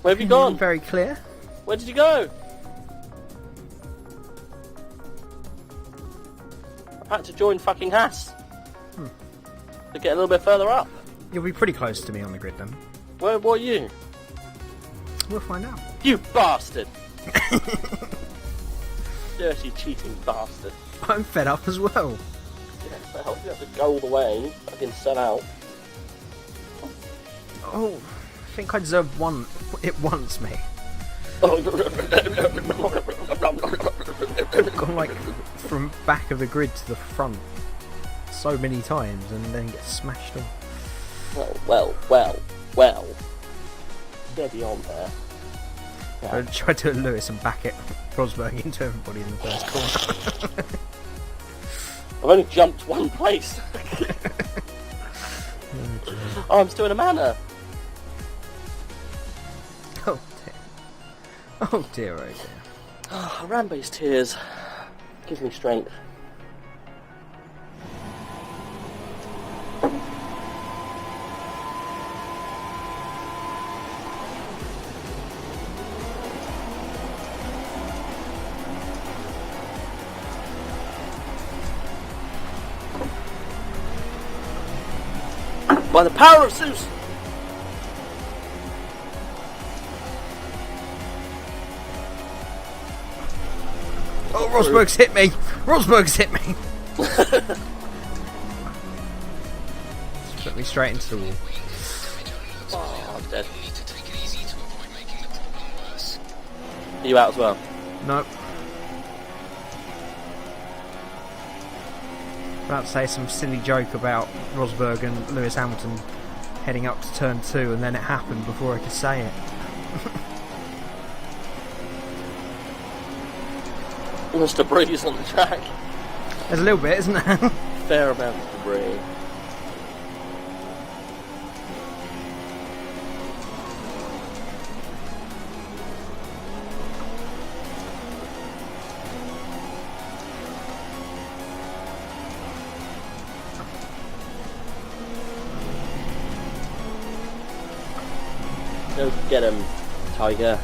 Where have you gone? Very clear. Where did you go? I've had to join fucking Haas. To get a little bit further up. You'll be pretty close to me on the grid then. What are you? We'll find out. You bastard! Dirty, cheating bastard. I'm fed up as well. Yeah, well, you have to go all the way. Fucking set out. Oh, I think I deserve it once, mate. Gone like from back of the grid to the front so many times and then get smashed off. Well. Steady on there. Yeah. I tried to Lewis and back it Rosberg into everybody in the first corner. I've only jumped one place. Oh, I'm still in a manor. Oh dear. Oh dear, oh dear. Oh, Rambo's tears. Gives me strength. By the power of Zeus! Oh, Rosberg's hit me! Rosberg's hit me! Put me straight into the wall. Oh, I'm dead. Are you out as well? Nope. About to say some silly joke about Rosberg and Lewis Hamilton heading up to turn 2, and then it happened before I could say it. Almost a breeze on the track. There's a little bit, isn't there? Fair amount of debris. Go get him, Tiger.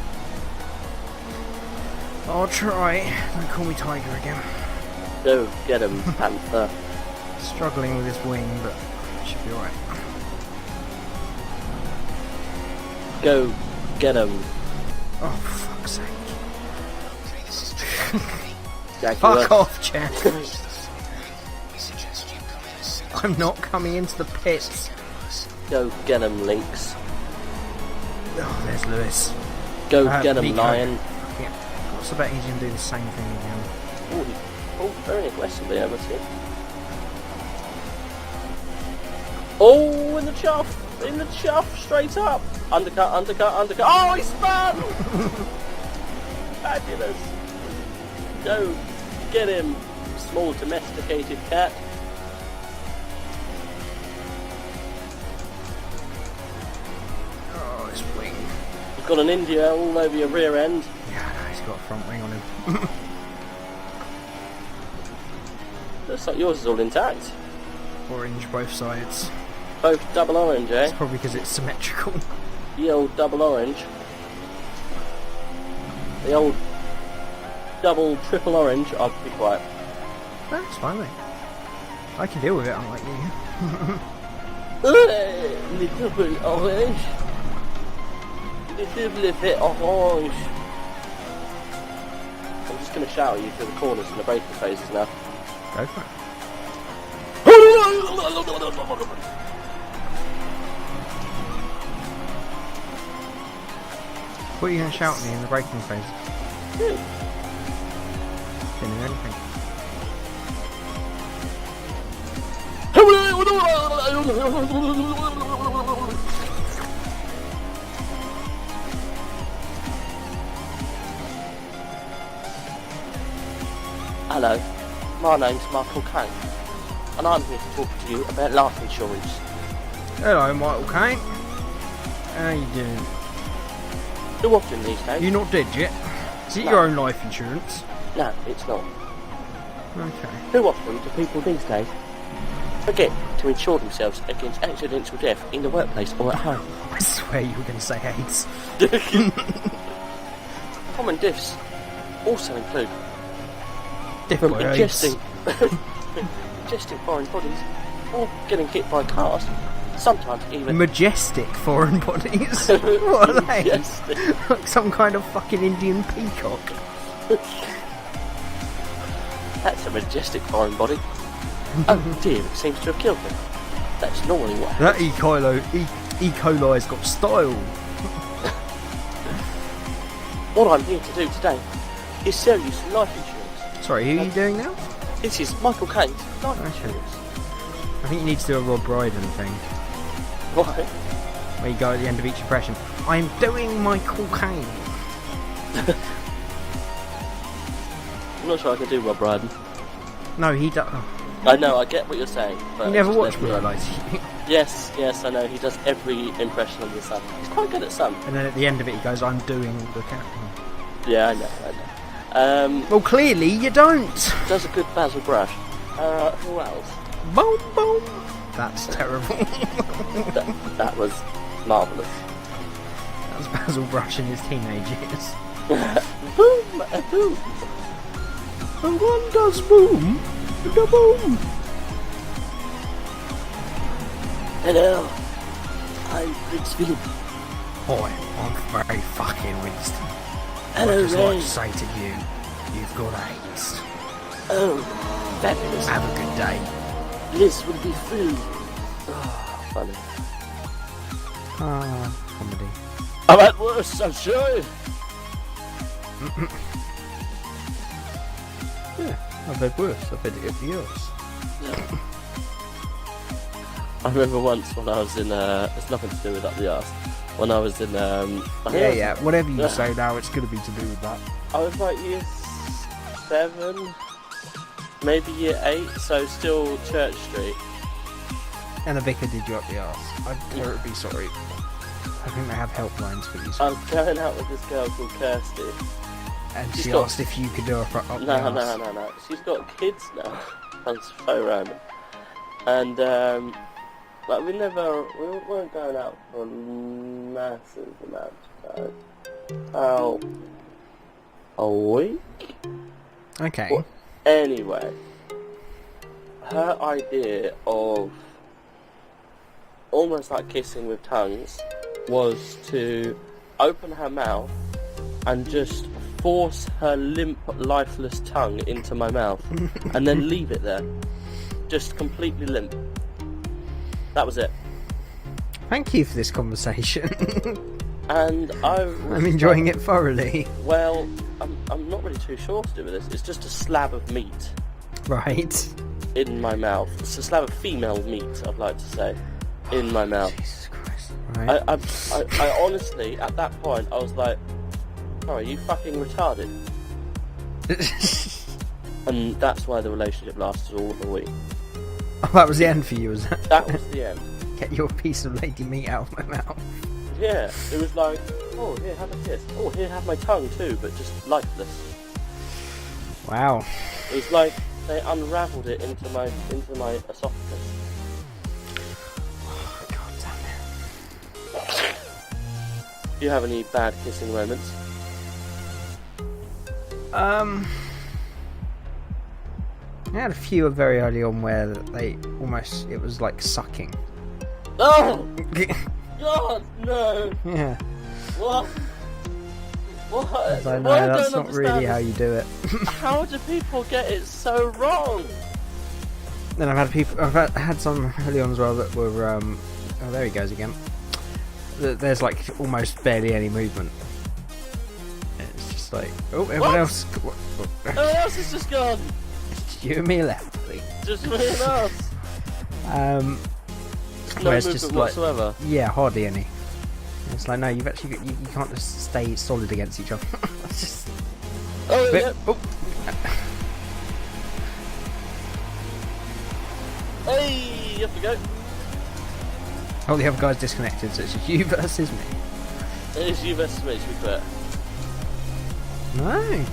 I'll try. Don't call me Tiger again. Go get him, Panther. Struggling with this wing, but should be alright. Go get him. Oh, for fuck's sake. Fuck off, Chad. I'm not coming into the pits. Go get him, Lynx. Oh, there's Lewis. Go get him, Nico. Lion. Yeah. What's about he's going to do the same thing again? Oh, very aggressively, I must say. Oh, in the chuff, straight up. Undercut. Oh, he spun! Fabulous. Go get him, small domesticated cat. Oh, this wing. You've got an India all over your rear end. Yeah, no, he's got a front wing on him. Looks like yours is all intact. Orange both sides. Both double orange, eh? It's probably because it's symmetrical. The old double orange. The old double, triple orange. I'll be quiet. That's fine, mate. I can deal with it, unlike you. The double orange. The double bit orange. I'm just going to shout at you through the corners and the braking phases now. Go for it. What are you going to shout at me in the braking phase? Didn't hear anything. Hello, my name's Michael Kane, and I'm here to talk to you about life insurance. Hello, Michael Kane. How you doing? Too often these days. You're not dead yet? Is it No. your own life insurance? No, it's not. Okay. Too often do people these days forget to insure themselves against accidental death in the workplace or at home. I swear you were going to say AIDS. Common deaths also include Different from ingesting foreign bodies or getting hit by cars. Sometimes even Majestic foreign bodies. What are they? Majestic. Like some kind of fucking Indian peacock. That's a majestic foreign body. Oh dear, it seems to have killed them. That's normally what happens. That E. coli's got style. What I'm here to do today is sell you some life insurance. Sorry, who are you doing now? This is Michael Caine's life insurance. I think you need to do a Rob Brydon thing. Why? Where you go at the end of each impression. I'm doing Michael Caine. I'm not sure I can do Rob Brydon. No, he does. I know, I get what you're saying. But You never just watched let me know. Realise. Yes, I know. He does every impression of the sun. He's quite good at some. And then at the end of it, he goes, "I'm doing the cat." Yeah, I know. Well, clearly you don't. Does a good Basil Brush. Who else? Boom, boom. That's terrible. That was marvellous. That was Basil Brush in his teenage years. Boom! Boom! And one does boom, da boom. Hello, I'm Prince Philip. Boy, I'm very fucking Winston. Hello, I'd just like Ray. to say to you, you've got AIDS. Oh, fabulous. Have a good day. Bliss will be thrilled. Oh, funny. Ah, comedy. I'm at worst, I'm sure. Yeah, I've had worse. I've had it at yours. I remember once when I was in, it's nothing to do with up the arse. When I was in, Yeah, whatever you say now, it's going to be to do with that. I was like year 7, maybe year 8, so still Church Street. And the vicar did you up the arse. I'd terribly sorry. I think they have helplines for these. I was going out with this girl called Kirsty. And she's she got- asked if you could do a front up the No. arse. She's got kids now. That's so random. And like we weren't going out for massive amounts of time. About a week. Okay. Well, anyway, her idea of almost like kissing with tongues was to open her mouth and just force her limp, lifeless tongue into my mouth and then leave it there. Just completely limp. That was it. Thank you for this conversation. And I'm enjoying it thoroughly. Well, I'm not really too sure to do with this. It's just a slab of meat Right. in my mouth. It's a slab of female meat, I'd like to say, in my mouth. Jesus Christ. Right. I honestly, at that point, I was like, "Oh, are you fucking retarded?" And that's why the relationship lasted all of a week. Oh, that was the end for you, was that? That was the end. Get your piece of lady meat out of my mouth. Yeah, it was like, "Oh, here, have a kiss. Oh, here, have my tongue too, but just lifeless." Wow. It was like they unravelled it into my esophagus. Oh, God damn it. Do you have any bad kissing moments? I had a few very early on where it was like sucking. Oh God, no! Yeah. What? What? So, no, What I that's don't not really how understand you do it. is how do people get it so wrong? Then I've had some early on as well that were oh, there he goes again. There's like almost barely any movement. It's just like, oh, everyone What? else. Everyone else is just gone. You and me left, I think. Just me and us. No No movement whatsoever. Yeah, hardly any. It's like, no, you can't just stay solid against each other. It's just Oh, bit, yeah. oh. Hey, off we go. Oh, the other guy's disconnected, so it's just you versus me. It is you versus me, to be fair. No.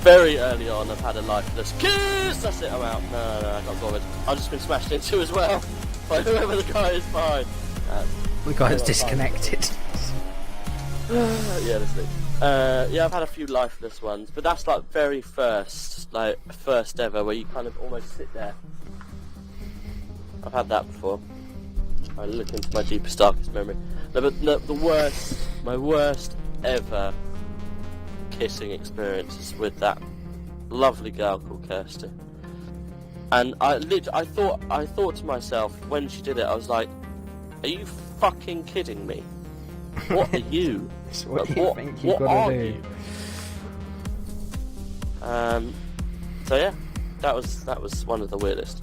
Very early on, I've had a lifeless kiss. That's it. I'm out. No, I got bothered. I've just been smashed into as well. By whoever the guy is behind. The guy that's disconnected. Yeah, that's it. Yeah, I've had a few lifeless ones, but that's like very first ever, where you kind of almost sit there. I've had that before. I look into my deepest, darkest memory. No, but my worst ever kissing experiences with that lovely girl called Kirsty. And I thought to myself when she did it, I was like, "Are you fucking kidding me? What are you? What do you think you've got to do?" You? So yeah, that was one of the weirdest.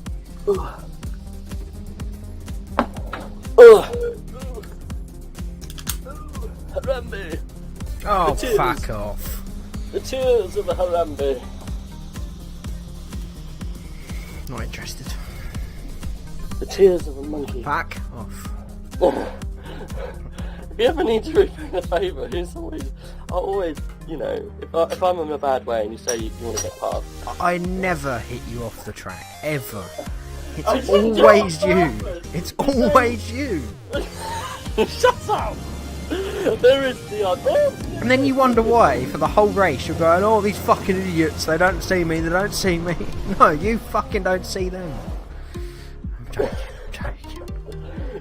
Harambe! Oh, fuck off. The tears of a Harambe. Not interested. The tears of a monkey. Fuck off. If you ever need to repay a favour, I'll always, you know, if I'm in a bad way and you say you want to get past. I never hit you off the track, ever. It's always you. It's always you. Shut up! There is the odd. And then you wonder why, for the whole race, you're going, "Oh, these fucking idiots, they don't see me, they don't see me." No, you fucking don't see them. I'm joking.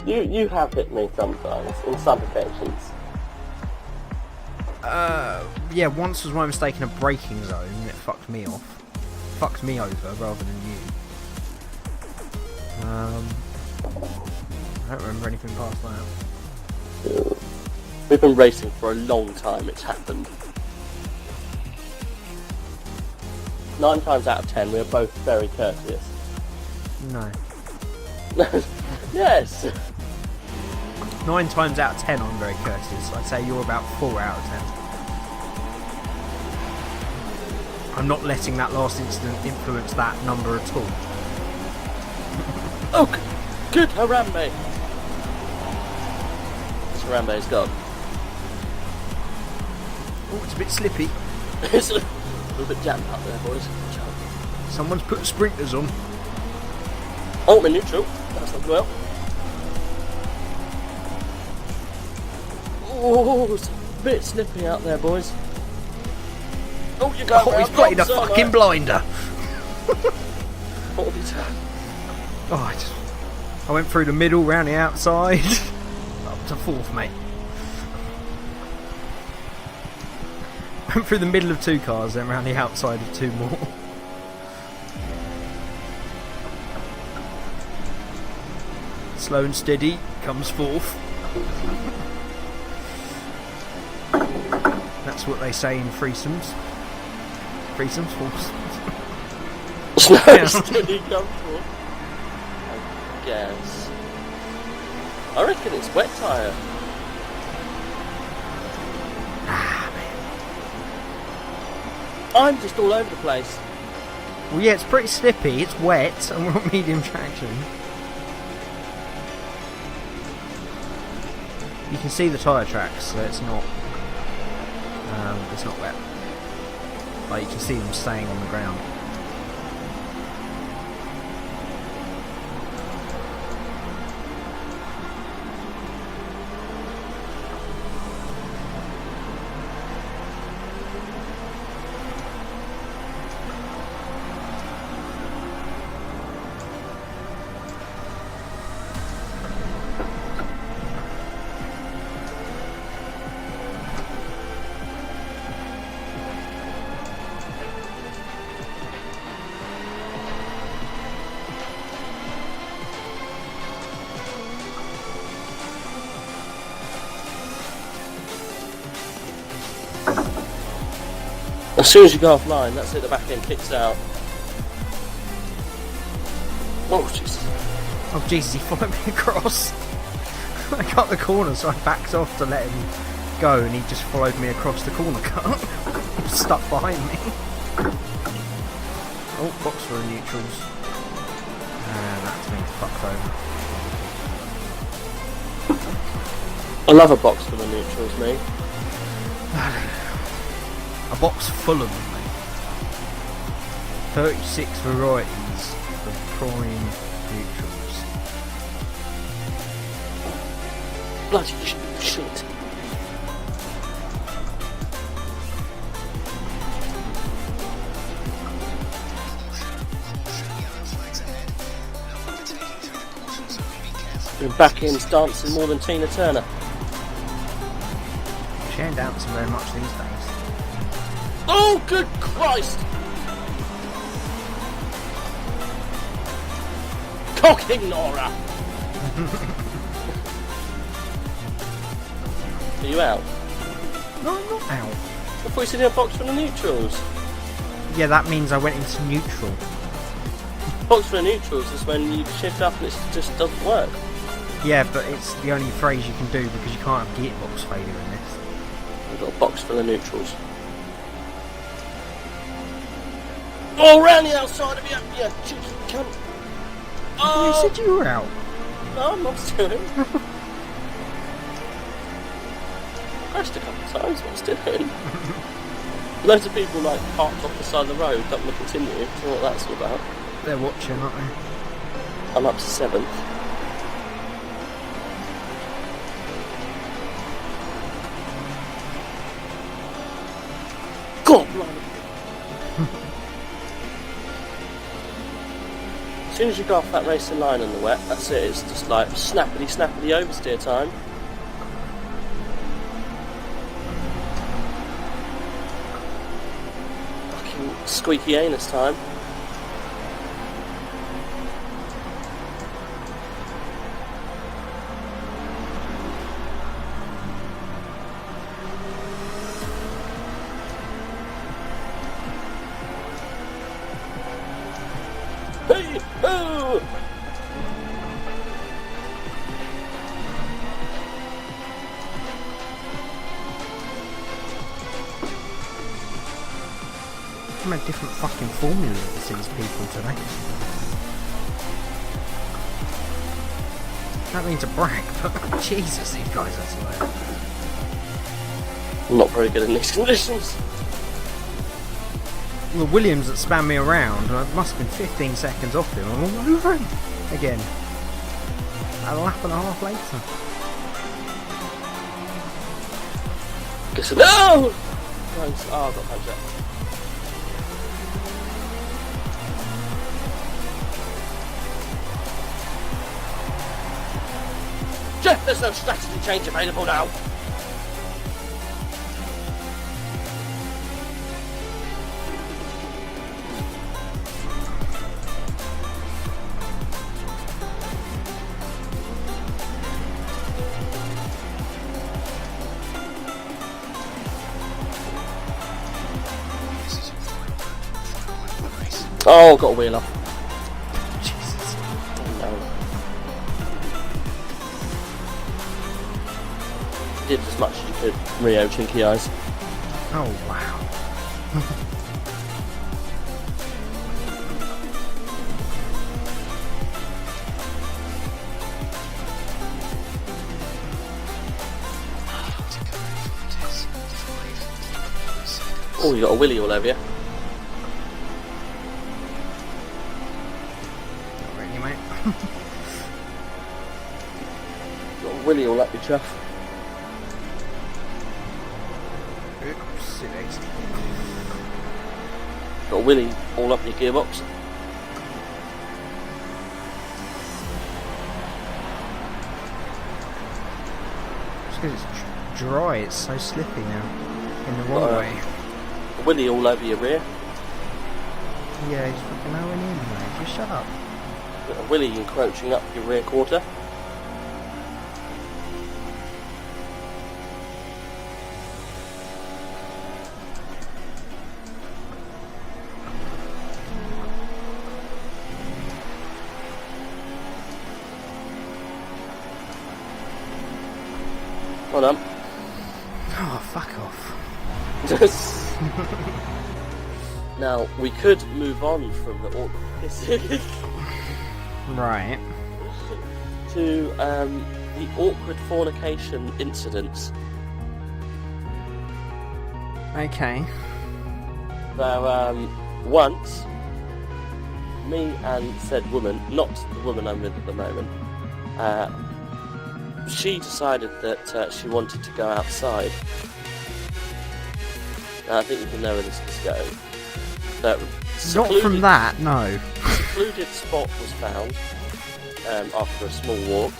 You have hit me sometimes, in some occasions. Yeah, once was my mistake in a braking zone, and it fucked me off. Fucked me over, rather than you. I don't remember anything past that. We've been racing for a long time, it's happened. 9 times out of 10, we are both very courteous. No. Yes! 9 times out of 10 I'm very courteous. I'd say you're about 4 out of 10. I'm not letting that last incident influence that number at all. Oh, good Harambe! This Harambe's gone. Oh, it's a bit slippy. It's a little bit jammed up there, boys. Someone's put sprinters on. Oh, I'm in neutral. That's not well. Oh, it's a bit slippy out there, boys. Oh, you're going Oh, he's played a fucking blinder. What have you done? Oh, I went through the middle, round the outside. Up to 4th, mate. Went through the middle of 2 cars, then round the outside of 2 more. Slow and steady, comes 4th. That's what they say in threesomes. Threesomes, foursomes. Slow and steady, comes 4th. I guess. I reckon it's wet tyre. I'm just all over the place. Well, yeah, it's pretty slippy, it's wet, and we're on medium traction. You can see the tyre tracks, so it's not wet. Like, you can see them staying on the ground. As soon as you go offline, that's it, the back end kicks out. Oh, Jesus. Oh, Jesus, he followed me across. I cut the corner, so I backed off to let him go, and he just followed me across the corner cut. Stuck behind me. Oh, box for the neutrals. That's been fucked over. I love a box for the neutrals, mate. A box full of them, mate. 36 varieties of prime neutrals. Bloody shit. Been back in dancing more than Tina Turner. She ain't dancing very much these days. Oh, good Christ! Cocking Nora! Are you out? No, I'm not out. I thought you said you had a box full of neutrals. Yeah, that means I went into neutral. Box full of neutrals is when you shift up and it just doesn't work. Yeah, but it's the only phrase you can do because you can't have gearbox failure in this. I've got a box full of neutrals. Oh, round the outside of you! Yeah, cheeky cunt! Oh, you said you were out. No, I'm not still in. Crashed a couple of times, but I'm still in. Loads of people like parked off the side of the road, don't want to continue. I don't know what that's all about. They're watching, aren't they? I'm up to 7th. God, blimey. As soon as you go off that racing line in the wet, that's it. It's just like snappity oversteer time. Fucking squeaky anus time. Hey, oh! I'm a different fucking formula with these people today. That means a brag, but Jesus, these guys are slow. I'm not very good in these conditions. The Williams that spun me around, I must have been 15 seconds off him. I'm all over him again. A lap and a half later. Guess no! Thanks. Oh, I've got punched out. Jeff, there's no strategy change available now. Oh, got a wheel off. Jesus. Oh no. Did as much as you could, Rio Chinky Eyes. Oh, wow. Oh, you got a willy all over you. Not really, mate. Got a willy all up your chuff. Oops, it is. Got a willy all up your gearbox. Just because it's dry, it's so slippy now. In the wrong way. A willy all over your rear. Yeah, he's fucking nowhere near me, mate. Just shut up. Got a willy encroaching up your rear quarter. Well done. Oh, fuck off. Now, we could move on from the awkward pissing Right. to the awkward fornication incidents. Okay. So, once, me and said woman, not the woman I'm with at the moment, she decided that she wanted to go outside. Now, I think you can know where this is going. Not from that, no. Secluded spot was found after a small walk.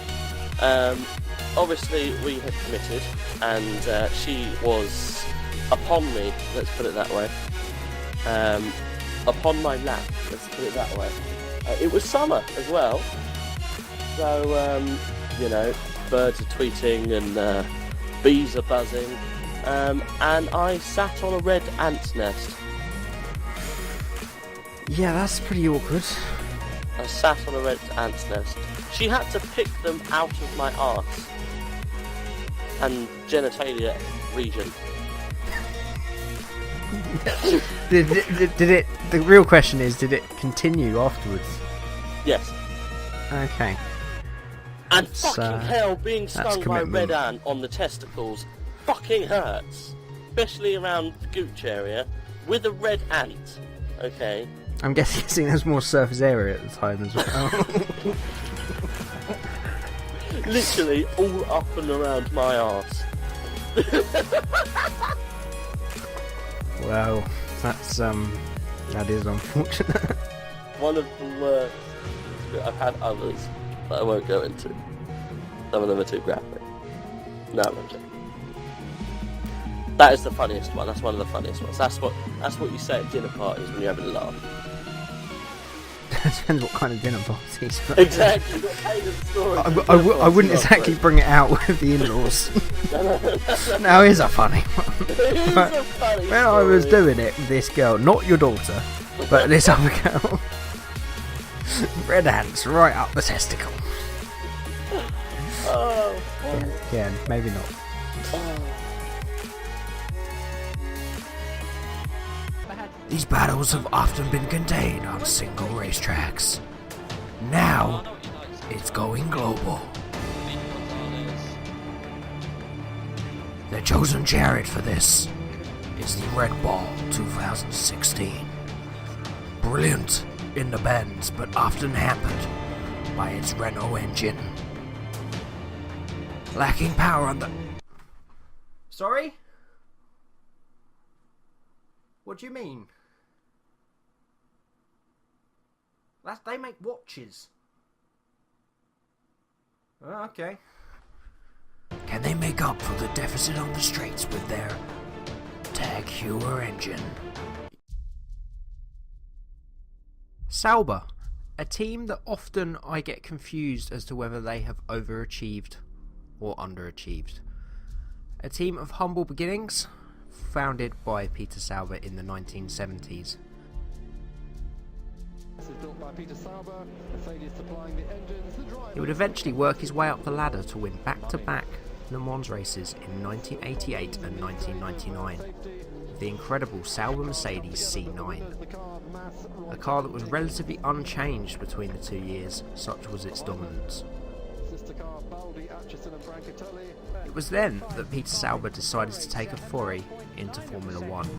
Obviously, we had committed, and she was upon me, let's put it that way. Upon my lap, let's put it that way. It was summer as well, so, you know, birds are tweeting and bees are buzzing, and I sat on a red ant's nest. Yeah, that's pretty awkward. I sat on a red ant's nest. She had to pick them out of my arse and genitalia region. did it? The real question is, did it continue afterwards? Yes. Okay. And fucking hell, being stung by a commitment. red ant on the testicles fucking hurts. Especially around the gooch area with a red ant. Okay. I'm guessing there's more surface area at the time as well. Literally all up and around my arse. Well, that is unfortunate. One of the worst. I've had others that I won't go into. Some of them are too graphic. No, I'm joking. That is the funniest one. That's one of the funniest ones. That's what you say at dinner parties when you're having a laugh. Depends what kind of dinner parties. But Exactly. What kind of story? I wouldn't exactly bring it out with the in-laws. No, here's a funny one. It is a funny When I was story. doing it with this girl, not your daughter, but this other girl, red ants right up the testicle. Oh, Yeah, maybe not. These battles have often been contained on single racetracks. Now, it's going global. The chosen chariot for this is the Red Bull 2016. Brilliant in the bends, but often hampered by its Renault engine. Lacking power on the... Sorry? What do you mean? They make watches. Oh, okay. Can they make up for the deficit on the streets with their Tag Heuer engine? Sauber, a team that often I get confused as to whether they have overachieved or underachieved. A team of humble beginnings, founded by Peter Sauber in the 1970s. He would eventually work his way up the ladder to win back-to-back Le Mans races in 1988 and 1999 with the incredible Sauber Mercedes C9, a car that was relatively unchanged between the 2 years, such was its dominance. It was then that Peter Sauber decided to take a foray into Formula 1.